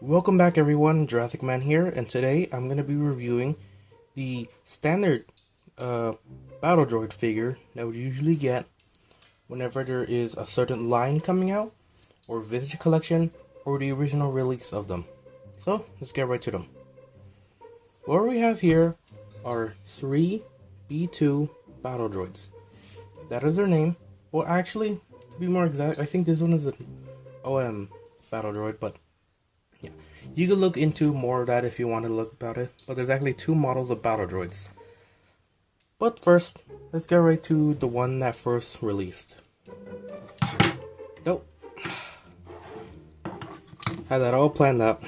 Welcome back everyone, Jurassic Man here, and today I'm going to be reviewing the standard Battle Droid figure that we usually get whenever there is a certain line coming out, or vintage collection, or the original release of them. So, let's get right to them. What we have here are 3 B2 Battle Droids. That is their name. Well, actually, to be more exact, I think this one is an OM Battle Droid, but yeah, you can look into more of that if you want to look about it. But there's actually two models of Battle Droids. But first, let's get right to the one that first released. Nope. Had that all planned out.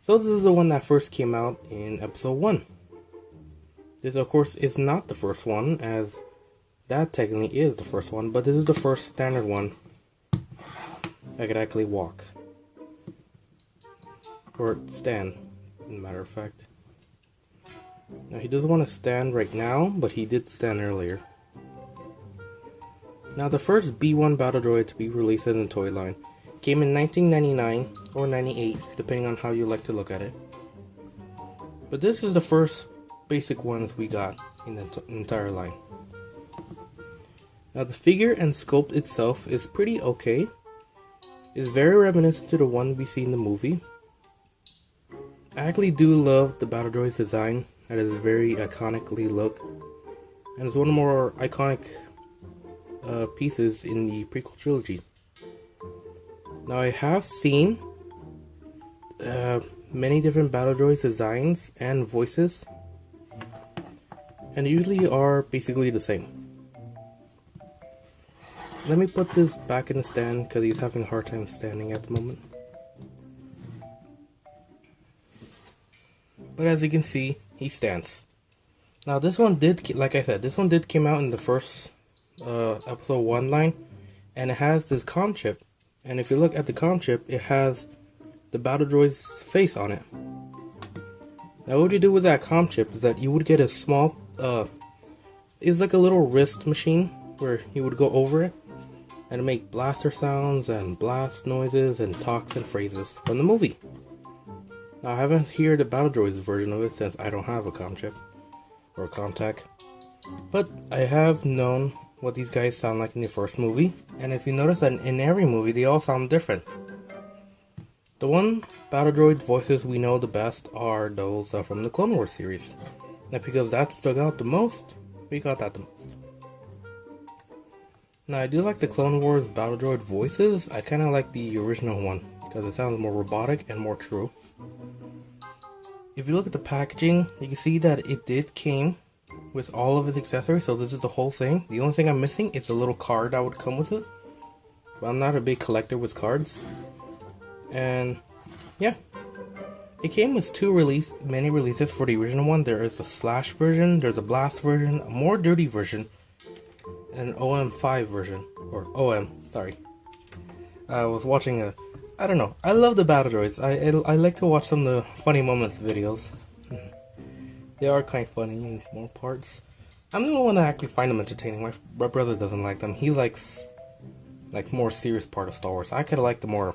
So this is the one that first came out in episode 1. This of course is not the first one, as that technically is the first one, but this is the first standard one I could actually walk. Or stand, as a matter of fact. Now he doesn't want to stand right now, but he did stand earlier. Now the first B1 Battle Droid to be released in the toy line came in 1999 or 98, depending on how you like to look at it. But this is the first basic ones we got in the entire line. Now the figure and sculpt itself is pretty okay. It's very reminiscent to the one we see in the movie. I actually do love the Battle Droid's design. That is very iconically look, and it's one of the more iconic pieces in the prequel trilogy. Now I have seen many different Battle Droids designs and voices, and they usually are basically the same. Let me put this back in the stand because he's having a hard time standing at the moment. But as you can see, he stands. Now this one did, like I said, this one did came out in the first episode 1 line, and it has this comm chip. And if you look at the comm chip, it has the Battle Droid's face on it. Now what you do with that comm chip is that you would get a small, it's like a little wrist machine where you would go over it and make blaster sounds and blast noises and talks and phrases from the movie. Now I haven't heard the Battle Droids version of it since I don't have a comm chip or a ComTech, but I have known what these guys sound like in the first movie, and if you notice that in every movie they all sound different. The one Battle Droid voices we know the best are those from the Clone Wars series. Now because that stuck out the most, we got that the most. Now I do like the Clone Wars Battle Droid voices. I kind of like the original one because it sounds more robotic and more true. If you look at the packaging, you can see that it did came with all of its accessories, so this is the whole thing. The only thing I'm missing is the little card that would come with it. But I'm not a big collector with cards. And yeah, it came with many releases for the original one. There is a slash version, there's a blast version, a more dirty version, and an OM5 version, or OM, sorry. I was watching I don't know, I love the Battle Droids. I like to watch some of the funny moments videos. They are kind of funny in more parts. I'm the only one that actually find them entertaining. My brother doesn't like them. He likes like more serious part of Star Wars. I kind of like the more,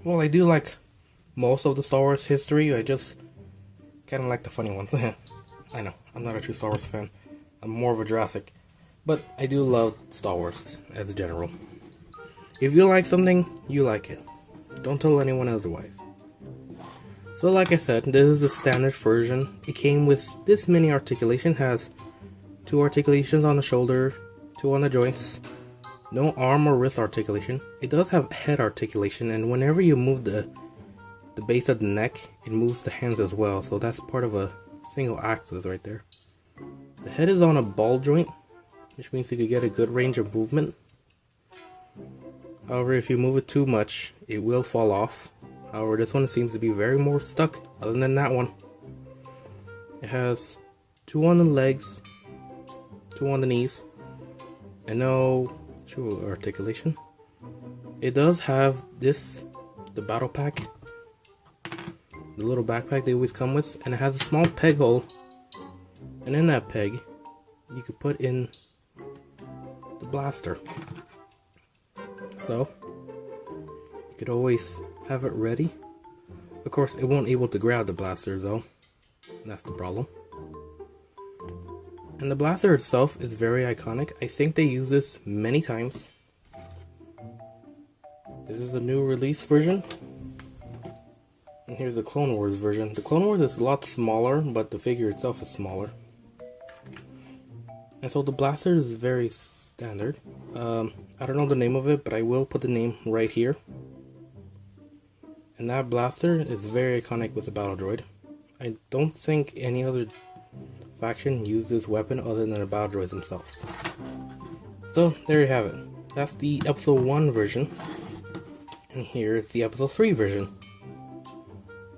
well, I do like most of the Star Wars history. I just kind of like the funny ones. I know, I'm not a true Star Wars fan. I'm more of a Jurassic. But I do love Star Wars as a general. If you like something, you like it. Don't tell anyone otherwise. So like I said, this is the standard version. It came with this mini articulation. Has 2 articulations on the shoulder, 2 on the joints. No arm or wrist articulation. It does have head articulation, and whenever you move the base of the neck, it moves the hands as well. So that's part of a single axis right there. The head is on a ball joint, which means you could get a good range of movement. However, if you move it too much, it will fall off. However, this one seems to be very more stuck, other than that one. It has 2 on the legs, 2 on the knees, and no true articulation. It does have this, the battle pack, the little backpack they always come with, and it has a small peg hole, and in that peg, you could put in the blaster. So, you could always have it ready. Of course, it won't able to grab the blaster though. That's the problem. And the blaster itself is very iconic. I think they use this many times. This is a new release version. And here's the Clone Wars version. The Clone Wars is a lot smaller, but the figure itself is smaller. And so the blaster is very standard. I don't know the name of it, but I will put the name right here. And that blaster is very iconic with the Battle Droid. I don't think any other faction used this weapon other than the Battle Droids themselves. So there you have it. That's the Episode 1 version. And here's the Episode 3 version.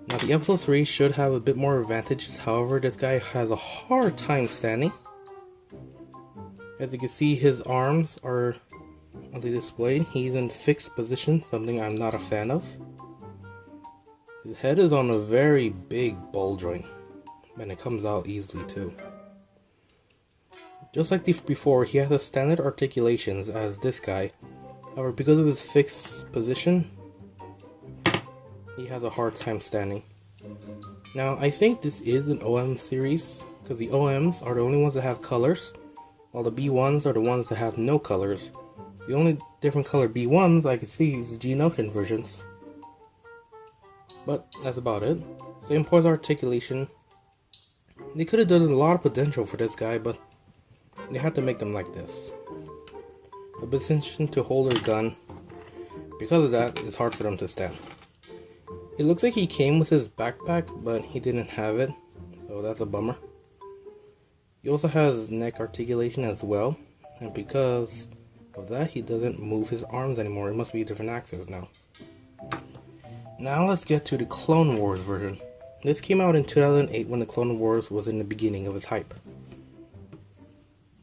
Now the Episode 3 should have a bit more advantages, however this guy has a hard time standing. As you can see, his arms are on the display. He's in fixed position, something I'm not a fan of. His head is on a very big ball joint, and it comes out easily too. Just like before, he has the standard articulations as this guy. However, because of his fixed position, he has a hard time standing. Now, I think this is an OM series, because the OMs are the only ones that have colors, while the B1s are the ones that have no colors. The only different color B1s I can see is the Geonosian versions. But that's about it. Same for the articulation. They could have done a lot of potential for this guy, but they had to make them like this. A position to hold their gun. Because of that, it's hard for them to stand. It looks like he came with his backpack, but he didn't have it, so that's a bummer. He also has neck articulation as well, and because of that, he doesn't move his arms anymore. It must be a different axis now. Now let's get to the Clone Wars version. This came out in 2008 when the Clone Wars was in the beginning of its hype.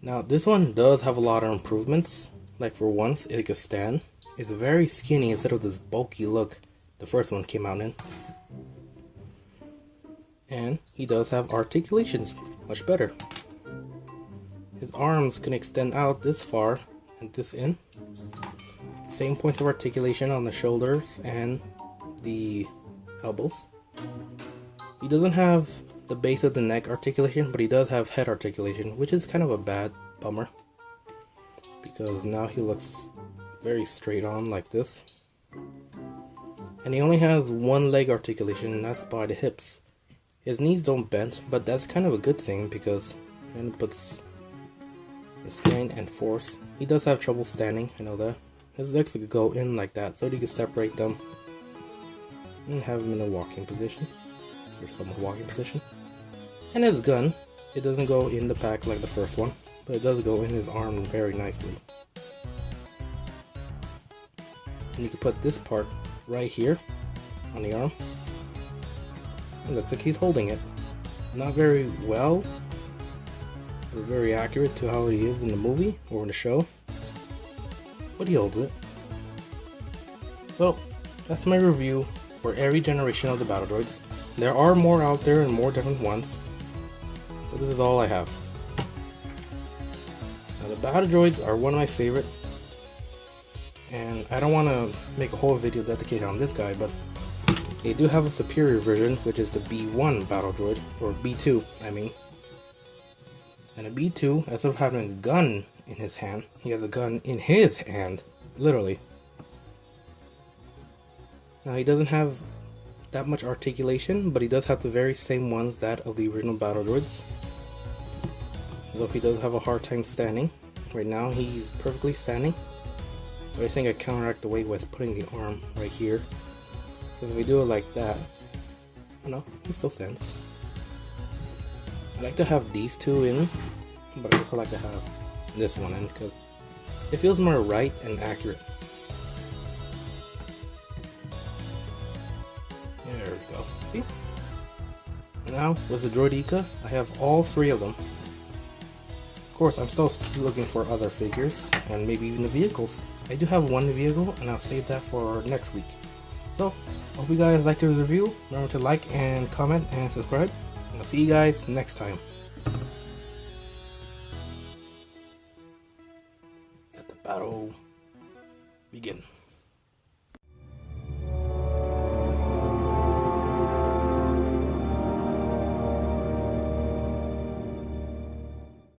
Now this one does have a lot of improvements. Like for once, it can stand. It's very skinny instead of this bulky look the first one came out in. And he does have articulations, much better. His arms can extend out this far and this in. Same points of articulation on the shoulders and the elbows. He doesn't have the base of the neck articulation, but he does have head articulation, which is kind of a bad bummer, because now he looks very straight on like this. And he only has one leg articulation, and that's by the hips. His knees don't bend, but that's kind of a good thing because then it puts the strain and force. He does have trouble standing, I know that. His legs could go in like that, so he can separate them and have him in a walking position, or somewhat walking position. And his gun, it doesn't go in the pack like the first one, but it does go in his arm very nicely. And you can put this part right here on the arm. It looks like he's holding it. Not very well, or very accurate to how he is in the movie or in the show, but he holds it. So that's my review for every generation of the Battle Droids. There are more out there and more different ones, but this is all I have. Now the Battle Droids are one of my favorite, and I don't want to make a whole video dedicated on this guy, but they do have a superior version, which is the B1 Battle Droid, or B2 I mean. And a B2, instead of having a gun in his hand, he has a gun in his hand, literally. Now he doesn't have that much articulation, but he does have the very same ones that of the original Battle Droids. Though he does have a hard time standing. Right now he's perfectly standing, but I think I counteract the weight with putting the arm right here. Because if we do it like that, I don't know, he still stands. I like to have these two in, but I also like to have this one in because it feels more right and accurate. There we go. See? And now with the Droideka, I have all three of them. Of course, I'm still looking for other figures and maybe even the vehicles. I do have one vehicle, and I'll save that for next week. So, hope you guys liked the review. Remember to like and comment and subscribe. And I'll see you guys next time. Let the battle begin.